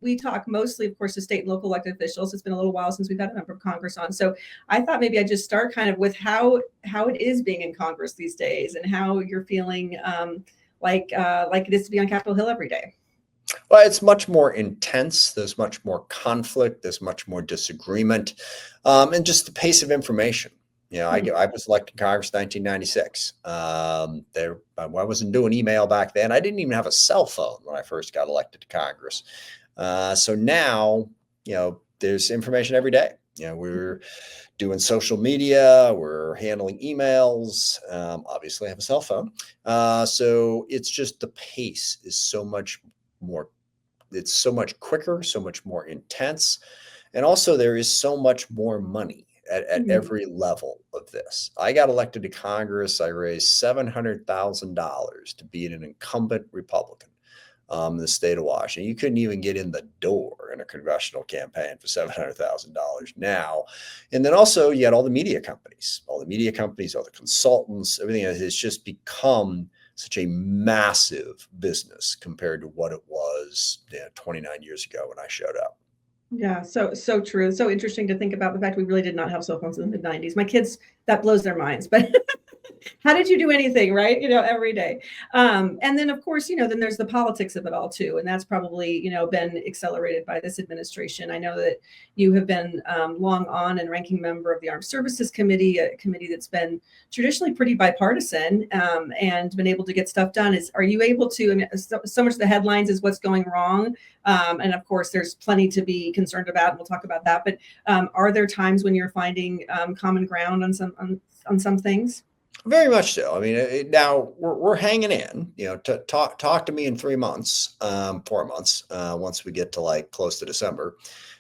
we talk mostly, of course, to state and local elected officials. It's been a little while since we've had a member of Congress on. So I thought maybe I'd just start kind of with how it is being in Congress these days and how you're feeling like it is to be on Capitol Hill every day. Well, it's much more intense. There's much more conflict. There's much more disagreement, and just the pace of information. I was elected to Congress in 1996. I wasn't doing email back then. I didn't even have a cell phone when I first got elected to Congress. So now, there's information every day. We're doing social media, we're handling emails. Obviously, I have a cell phone. So it's just the pace is so much more. It's so much quicker, so much more intense. And also there is so much more money at every level of this. I got elected to Congress. I raised $700,000 to beat an incumbent Republican in the state of Washington. You couldn't even get in the door in a congressional campaign for $700,000 now. And then also you had all the media companies, all the consultants, everything has just become such a massive business compared to what it was 29 years ago when I showed up. Yeah, so true. So interesting to think about the fact we really did not have cell phones in the mid-90s. My kids, that blows their minds, but how did you do anything, right? Every day. And then of course, then there's the politics of it all too. And that's probably, been accelerated by this administration. I know that you have been long on and ranking member of the Armed Services Committee, a committee that's been traditionally pretty bipartisan and been able to get stuff done. Are you able to, so much of the headlines is what's going wrong. And of course, there's plenty to be concerned about, and we'll talk about that. But are there times when you're finding common ground on some things? Very much so. I mean, now we're hanging in. Talk to me in 3 months, 4 months. Once we get to close to December,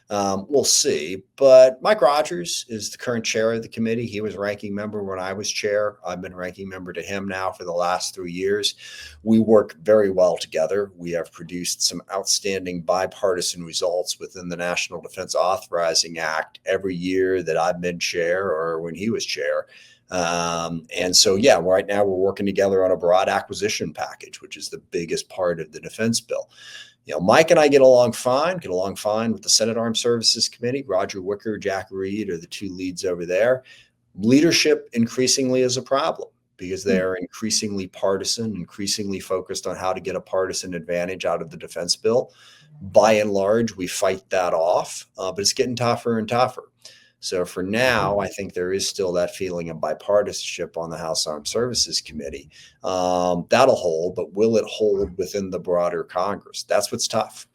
we'll see. But Mike Rogers is the current chair of the committee. He was ranking member when I was chair. I've been ranking member to him now for the last 3 years. We work very well together. We have produced some outstanding bipartisan results within the National Defense Authorization Act every year that I've been chair or when he was chair. And so, right now we're working together on a broad acquisition package, which is the biggest part of the defense bill. Mike and I get along fine with the Senate Armed Services Committee. Roger Wicker, Jack Reed are the two leads over there. Leadership increasingly is a problem because they are increasingly partisan, increasingly focused on how to get a partisan advantage out of the defense bill. By and large, we fight that off, but it's getting tougher and tougher. So for now, I think there is still that feeling of bipartisanship on the House Armed Services Committee. That'll hold, but will it hold within the broader Congress? That's what's tough.